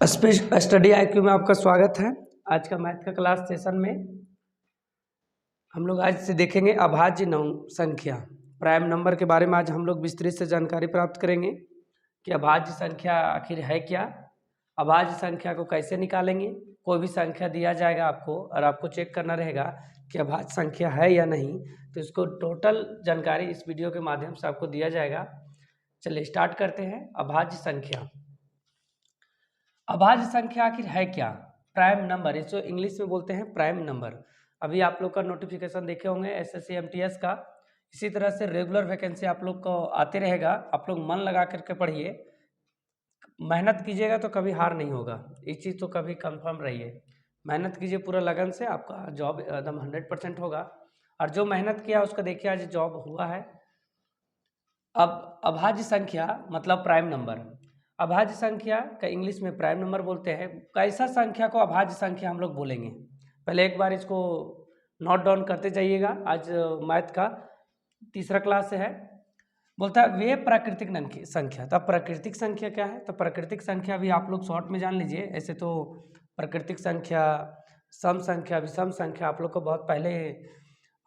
Study IQ में आपका स्वागत है। आज का मैथ का क्लास सेशन में हम लोग आज से देखेंगे अभाज्य संख्या प्राइम नंबर के बारे में। आज हम लोग विस्तृत से जानकारी प्राप्त करेंगे कि अभाज्य संख्या आखिर है क्या, अभाज्य संख्या को कैसे निकालेंगे। कोई भी संख्या दिया जाएगा आपको और आपको चेक करना रहेगा कि अभाज्य संख्या है या नहीं, तो इसको टोटल जानकारी इस वीडियो के माध्यम से आपको दिया जाएगा। चलिए स्टार्ट करते हैं। अभाज्य संख्या, अभाज्य संख्या आखिर है क्या? प्राइम नंबर, इसको इंग्लिश में बोलते हैं प्राइम नंबर। अभी आप लोग का नोटिफिकेशन देखे होंगे एसएससी एमटीएस का। इसी तरह से रेगुलर वैकेंसी आप लोग को आते रहेगा। आप लोग मन लगा करके पढ़िए, मेहनत कीजिएगा तो कभी हार नहीं होगा। इस चीज़ तो कभी कंफर्म रहिए, मेहनत कीजिए पूरा लगन से, आपका जॉब एकदम 100% होगा। और जो मेहनत किया उसका देखिए आज जॉब हुआ है। अब अभाज्य संख्या मतलब प्राइम नंबर। अभाज्य संख्या का इंग्लिश में प्राइम नंबर बोलते हैं। कैसा संख्या को अभाज्य संख्या हम लोग बोलेंगे, पहले एक बार इसको नोट डाउन करते जाइएगा। आज मैथ का तीसरा क्लास है। बोलता है वे प्राकृतिक संख्या। तो प्राकृतिक संख्या क्या है? तो प्राकृतिक संख्या भी आप लोग शॉर्ट में जान लीजिए। ऐसे तो प्राकृतिक संख्या, सम संख्या, विषम संख्या आप लोग को बहुत पहले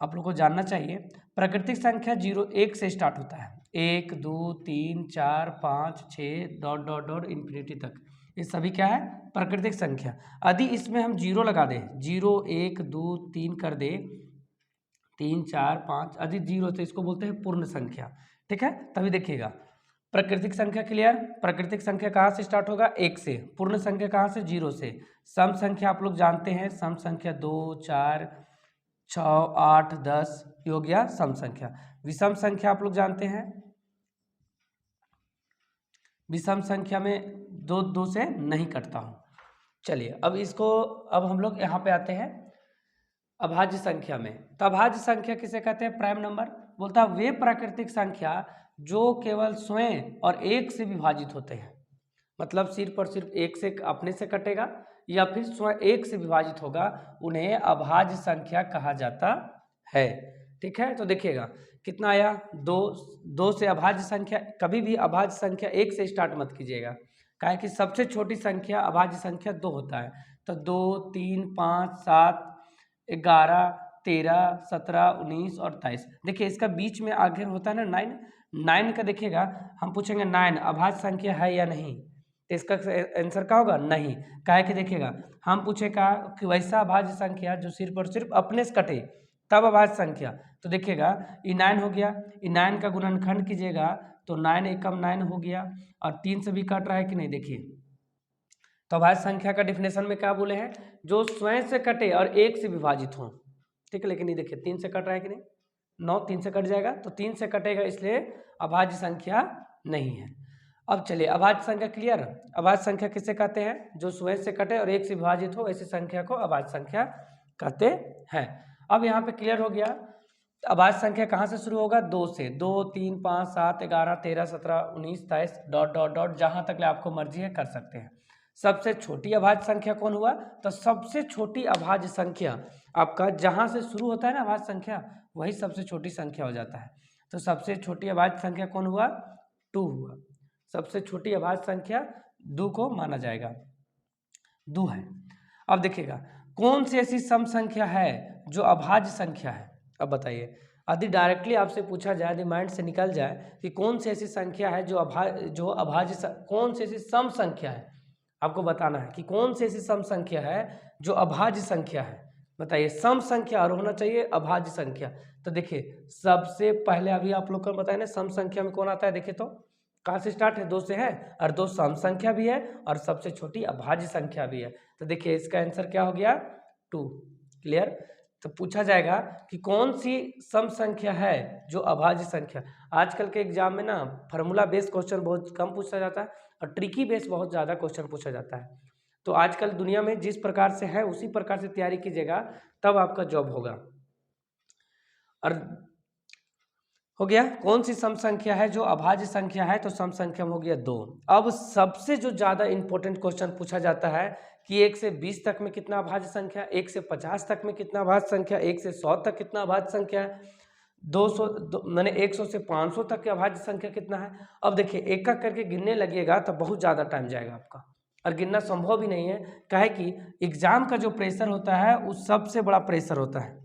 आप लोग को जानना चाहिए। प्राकृतिक संख्या 0 1 से स्टार्ट होता है। 1 2 3 4 5 6 डॉट डॉट डॉट इन्फिनिटी तक, ये सभी क्या है? प्राकृतिक संख्या। यदि इसमें हम 0 लगा दें, 0 1 2 3 कर दे, 3 4 5, यदि 0 तो इसको बोलते हैं पूर्ण संख्या। ठीक है, तभी देखिएगा प्राकृतिक संख्या क्लियर। प्राकृतिक संख्या कहाँ से स्टार्ट होगा? 1 से। पूर्ण संख्या कहाँ से? 0 से। सम संख्या आप लोग जानते हैं, सम संख्या 2 4 6 8 10 हो गया सम संख्या। विषम संख्या आप लोग जानते हैं, विषम संख्या में दो से नहीं कटता हूं। चलिए अब इसको, अब हम लोग यहाँ पे आते हैं अभाज्य संख्या में। तो अभाज्य संख्या किसे कहते हैं? Prime number. बोलता है वे प्राकृतिक संख्या जो केवल स्वयं और एक से विभाजित होते हैं, मतलब सिर्फ और सिर्फ एक से अपने से कटेगा या फिर स्वयं एक से विभाजित होगा, उन्हें अभाज्य संख्या कहा जाता है। ठीक है, तो देखिएगा कितना आया? 2 से अभाज्य संख्या, कभी भी अभाज्य संख्या 1 से स्टार्ट मत कीजिएगा, काहे कि सबसे छोटी संख्या अभाज्य संख्या 2 होता है। तो 2 3 5 7 11 13 17 19 और 23। देखिए इसका बीच में आगे होता है ना 9 का। देखिएगा हम पूछेंगे 9 अभाज्य संख्या है या नहीं, तो इसका आंसर क्या होगा? नहीं। काहे कि देखिएगा हम पूछेगा कि वैसा अभाज्य संख्या जो सिर्फ और सिर्फ अपने से कटे तब अभाज्य संख्या। तो देखिएगा ये 9 हो गया, ये 9 का गुणनखंड कीजिएगा तो 9 एकम 9 हो गया, और 3 से भी कट रहा है कि नहीं? देखिए तो अभाज्य संख्या का डिफिनेशन में क्या बोले हैं? जो स्वयं से कटे और 1 से विभाजित हो। ठीक है, लेकिन ये देखिए 3 से कट रहा है कि नहीं? 9 3 से कट जाएगा, तो 3 से कटेगा, इसलिए अभाज्य संख्या नहीं है। अब चलिए अभाज्य संख्या क्लियर। अभाज्य संख्या किसे कहते हैं? जो स्वयं से कटे और 1 से विभाजित हो, ऐसी संख्या को अभाज्य संख्या कहते हैं। अब यहाँ पे क्लियर हो गया अभाज्य संख्या कहाँ से शुरू होगा? 2 से। 2 3 5 7 11 13 17 19 23 डॉट डॉट डॉट, जहाँ तक आपको मर्जी है कर सकते हैं। सबसे छोटी अभाज्य संख्या कौन हुआ? तो सबसे छोटी अभाज्य संख्या आपका जहाँ से शुरू होता है ना अभाज्य संख्या, वही सबसे छोटी संख्या हो जाता है। तो सबसे छोटी अभाज्य संख्या कौन हुआ? 2 हुआ। सबसे छोटी अभाज्य संख्या 2 को माना जाएगा, 2 है। अब देखिएगा कौन सी ऐसी सम संख्या है जो अभाज्य संख्या है? अब बताइए, यदि डायरेक्टली आपसे पूछा जाए, यदि माइंड से निकल जाए कि कौन सी ऐसी संख्या है जो अभाज्य, कौन सी ऐसी सम संख्या है, आपको बताना है कि कौन सी ऐसी सम संख्या है जो अभाज्य संख्या है। बताइए, सम संख्या और होना चाहिए अभाज्य संख्या। तो देखिए सबसे पहले अभी आप लोग को बताया ना सम संख्या में कौन आता है? देखिए तो कहाँ से स्टार्ट है? 2 से है, और 2 सम संख्या भी है और सबसे छोटी अभाज्य संख्या भी है। तो देखिए इसका आंसर क्या हो गया? 2। क्लियर। तो पूछा जाएगा कि कौन सी सम संख्या है जो अभाज्य संख्या। आजकल के एग्जाम में ना फार्मूला बेस्ड क्वेश्चन बहुत कम पूछा जाता है और ट्रिकी बेस्ड बहुत ज़्यादा क्वेश्चन पूछा जाता है। तो आजकल दुनिया में जिस प्रकार से है उसी प्रकार से तैयारी कीजिएगा, तब आपका जॉब होगा। और हो गया कौन सी सम संख्या है जो अभाज्य संख्या है? तो सम संख्या में हो गया 2। अब सबसे जो ज़्यादा इंपॉर्टेंट क्वेश्चन पूछा जाता है कि 1 से 20 तक में कितना अभाज्य संख्या, 1 से 50 तक में कितना अभाज्य संख्या, 1 से 100 तक कितना अभाज्य संख्या है, 200 मैंने 100 से 500 तक की अभाज्य संख्या कितना है। अब देखिए एक एक करके गिनने लगेगा तो बहुत ज़्यादा टाइम जाएगा आपका। और गिनना संभव भी नहीं है। काहे कि एग्जाम का जो प्रेशर होता है वो सबसे बड़ा प्रेशर होता है।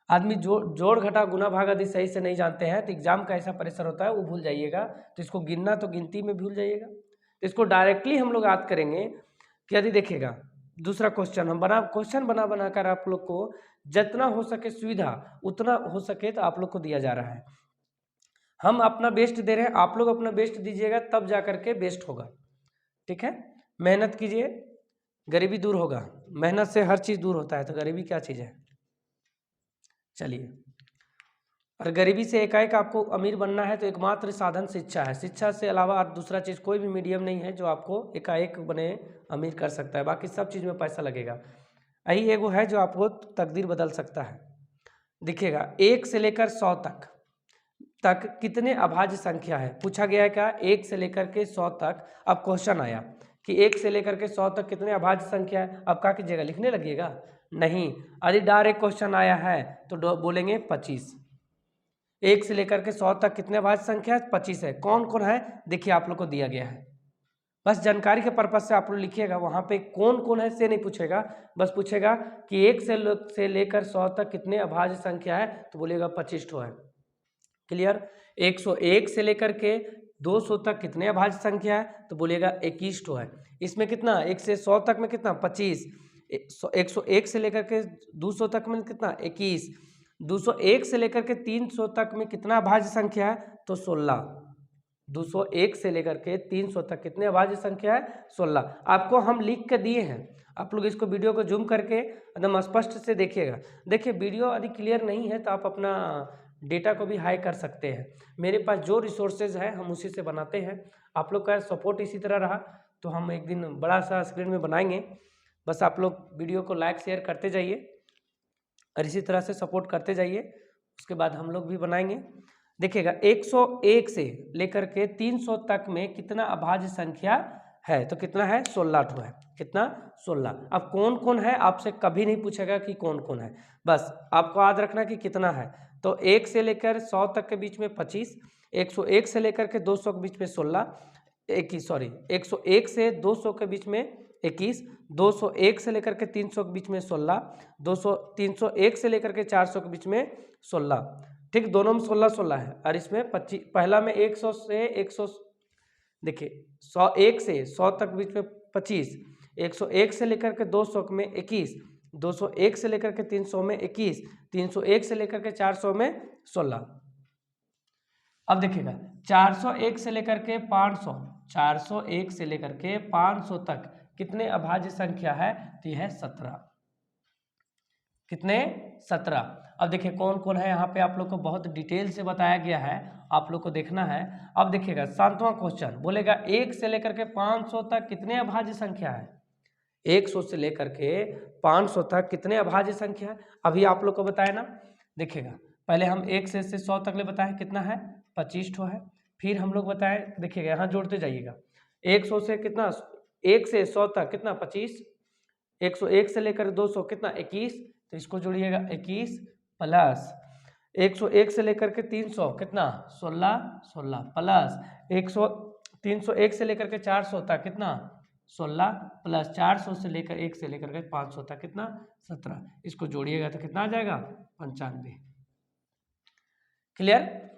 आदमी जोड़ घटा गुना भाग आदि सही से नहीं जानते हैं तो एग्जाम का ऐसा प्रेशर होता है वो भूल जाइएगा। तो इसको गिनना तो गिनती में भूल जाइएगा। तो इसको डायरेक्टली हम लोग याद करेंगे कि यदि देखिएगा दूसरा क्वेश्चन हम क्वेश्चन बना कर आप लोग को जितना हो सके सुविधा उतना हो सके तो आप लोग को दिया जा रहा है। हम अपना बेस्ट दे रहे हैं, आप लोग अपना बेस्ट दीजिएगा तब जा करके बेस्ट होगा। ठीक है, मेहनत कीजिए, गरीबी दूर होगा। मेहनत से हर चीज़ दूर होता है, तो गरीबी क्या चीज़ है। चलिए, और गरीबी से एकाएक आपको अमीर बनना है तो एकमात्र साधन शिक्षा है। शिक्षा से अलावा दूसरा चीज़ कोई भी मीडियम नहीं है जो आपको एकाएक बने अमीर कर सकता है। बाकी सब चीज़ में पैसा लगेगा। यही एगो है जो आपको तकदीर बदल सकता है। देखिएगा 1 से लेकर 100 तक कितने अभाज्य संख्या है पूछा गया है। क्या 1 से लेकर के 100 तक। अब क्वेश्चन आया कि 1 से लेकर के 100 तक कितने अभाज्य संख्या है। अब क्या कीजिएगा, लिखने लगिएगा नहीं। यदि डायरेक्ट क्वेश्चन आया है तो बोलेंगे 25। 1 से लेकर के 100 तक कितने अभाज्य संख्या है, 25 है। कौन कौन है देखिए आप लोग को दिया गया है। बस जानकारी के पर्पज से आप लोग लिखिएगा, वहाँ पे कौन कौन है से नहीं पूछेगा, बस पूछेगा कि 1 से लेकर 100 तक कितने अभाज्य संख्या है तो बोलेगा 25 ठो है। क्लियर। 101 से लेकर के 200 तक कितने अभाज्य संख्या है तो बोलेगा 21 ठो है। इसमें कितना 1 से 100 तक में कितना 25। 101 से लेकर के 200 तक में कितना 21। 201 से लेकर के 300 तक में कितना अभाज्य संख्या है तो 16। 201 से लेकर के 300 तक कितने अभाज्य संख्या है 16। आपको हम लिख के दिए हैं, आप लोग इसको वीडियो को जूम करके एकदम स्पष्ट से देखिएगा। देखिए वीडियो यदि क्लियर नहीं है तो आप अपना डेटा को भी हाई कर सकते हैं। मेरे पास जो रिसोर्सेज है हम उसी से बनाते हैं। आप लोग का सपोर्ट इसी तरह रहा तो हम एक दिन बड़ा सा स्क्रीन में बनाएंगे। बस आप लोग वीडियो को लाइक शेयर करते जाइए और इसी तरह से सपोर्ट करते जाइए, उसके बाद हम लोग भी बनाएंगे। देखिएगा 101 से लेकर के 300 तक में कितना अभाज्य संख्या है तो कितना है 16 ठो है। कितना 16। अब कौन कौन है आपसे कभी नहीं पूछेगा कि कौन कौन है, बस आपको याद रखना कि कितना है। तो 1 से लेकर 100 तक के बीच में 25, 101 से लेकर के 200 के बीच में 16, 101 से 200 के बीच में 21, 201 से लेकर के 300 के बीच में 16, 301 से लेकर के 400 के बीच में 16। ठीक, दोनों में 16 16 है और इसमें 25। पहला में 100 से 100 देखिए 101 से 100 तक बीच में 25, 101 से लेकर के 200 में 21, 201 से लेकर के 300 में 21, 301 से लेकर के 400 में 16। अब देखिएगा 401 से लेकर के 500, 401 से लेकर के 500 तक कितने अभाज्य संख्या है तो यह है 17। कितने 17। अब देखिए कौन कौन है, यहाँ पे आप लोग को बहुत डिटेल से बताया गया है, आप लोग को देखना है। अब देखिएगा 7वां क्वेश्चन बोलेगा 1 से लेकर के 500 तक कितने अभाज्य संख्या है। 100 से लेकर के 500 तक कितने अभाज्य संख्या है अभी आप लोग को बताया ना। देखिएगा पहले हम 1 से 100 तक ले बताए कितना है 25 ठो है। फिर हम लोग बताए, देखिएगा यहाँ जोड़ते जाइएगा 100 से कितना 1 से 100 तक कितना 25, 101 से लेकर 200 कितना 21, तो इसको जोड़िएगा 21 प्लस 101 से लेकर के 300 कितना 16 16 प्लस 301 से लेकर के 400 तक कितना 16 प्लस 400 से लेकर 1 से लेकर के 500 तक कितना 17। इसको जोड़िएगा तो कितना आ जाएगा 95। क्लियर।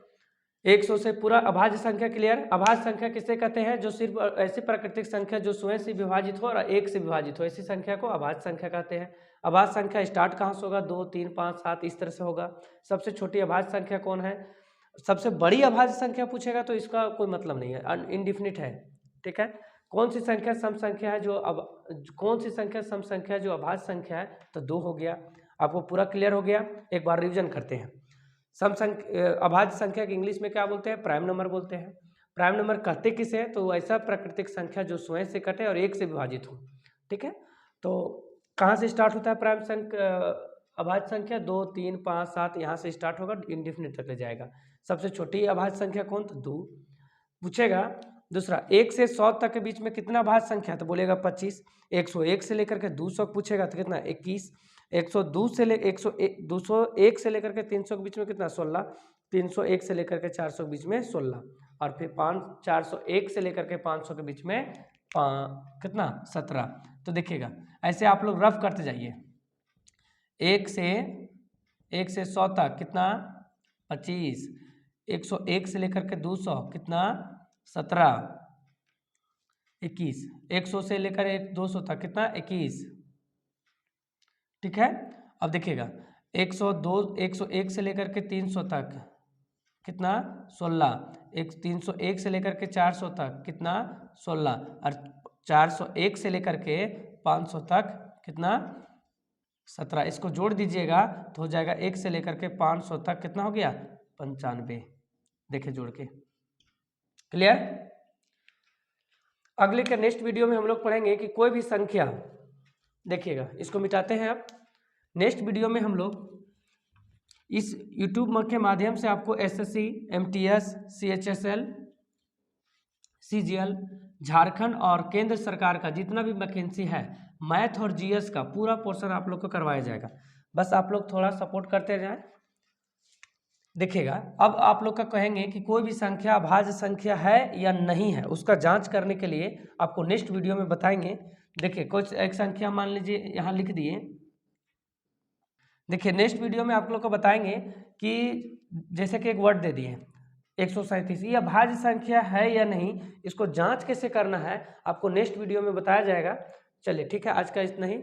100 से पूरा अभाज्य संख्या क्लियर। अभाज्य संख्या किसे कहते हैं, जो सिर्फ ऐसी प्राकृतिक संख्या जो स्वयं से विभाजित हो और 1 से विभाजित हो, ऐसी संख्या को अभाज्य संख्या कहते हैं। अभाज्य संख्या स्टार्ट कहाँ से होगा 2 3 5 7 इस तरह से होगा। सबसे छोटी अभाज्य संख्या कौन है, सबसे बड़ी अभाज्य संख्या पूछेगा तो इसका कोई मतलब नहीं है, इनडिफिनिट है। ठीक है, कौन सी संख्या सम संख्या है कौन सी संख्या सम संख्या जो अभाज्य संख्या है, तो 2 हो गया। आपको पूरा क्लियर हो गया। एक बार रिविजन करते हैं। सम संख्या अभाज्य संख्या के इंग्लिश में क्या बोलते हैं, प्राइम नंबर बोलते हैं। प्राइम नंबर कहते किसे, तो ऐसा प्राकृतिक संख्या जो स्वयं से कटे और 1 से विभाजित हो। ठीक है, तो कहाँ से स्टार्ट होता है प्राइम अभाज्य संख्या 2 3 5 7 यहाँ से स्टार्ट होगा, इंडिफिनिट तक ले जाएगा। सबसे छोटी अभाज्य संख्या कौन, तो 2 पूछेगा। दूसरा 1 से 100 तक के बीच में कितना अभाज्य संख्या, तो बोलेगा 25। 101 से लेकर के 200 पूछेगा तो कितना 21। 201 से लेकर के 300 के बीच में कितना 16। 301 से लेकर के 400 के बीच में 16 और फिर 401 से लेकर के 500 के बीच में कितना 17। तो देखिएगा ऐसे आप लोग रफ करते जाइए, 1 से 100 तक कितना 25, 101 से लेकर के 200 कितना 17, 21, 100 से लेकर 200 तक कितना 21। ठीक है, अब देखिएगा 101 से लेकर के 300 तक कितना 16, 301 से लेकर के 400 तक कितना 16, और 401 से लेकर के 500 तक कितना 17। इसको जोड़ दीजिएगा तो हो जाएगा 1 से लेकर के 500 तक कितना हो गया 95। देखिए जोड़ के, क्लियर। अगले के नेक्स्ट वीडियो में हम लोग पढ़ेंगे कि कोई भी संख्या, देखिएगा इसको मिटाते हैं। अब नेक्स्ट वीडियो में हम लोग इस YouTube के माध्यम से आपको SSC, MTS, CHSL, CGL, Jharkhand और केंद्र सरकार का जितना भी वैकेंसी है मैथ और GS का पूरा पोर्शन आप लोग को करवाया जाएगा। बस आप लोग थोड़ा सपोर्ट करते जाएं। देखिएगा अब आप लोग का कहेंगे कि कोई भी संख्या अभाज्य संख्या है या नहीं है, उसका जांच करने के लिए आपको नेक्स्ट वीडियो में बताएंगे। देखिए कुछ एक संख्या मान लीजिए यहाँ लिख दिए। देखिए नेक्स्ट वीडियो में आप लोग को बताएंगे कि जैसे कि एक वर्ड दे दिए 137, ये अभाज्य संख्या है या नहीं, इसको जांच कैसे करना है आपको नेक्स्ट वीडियो में बताया जाएगा। चलिए ठीक है, आज का इतना ही।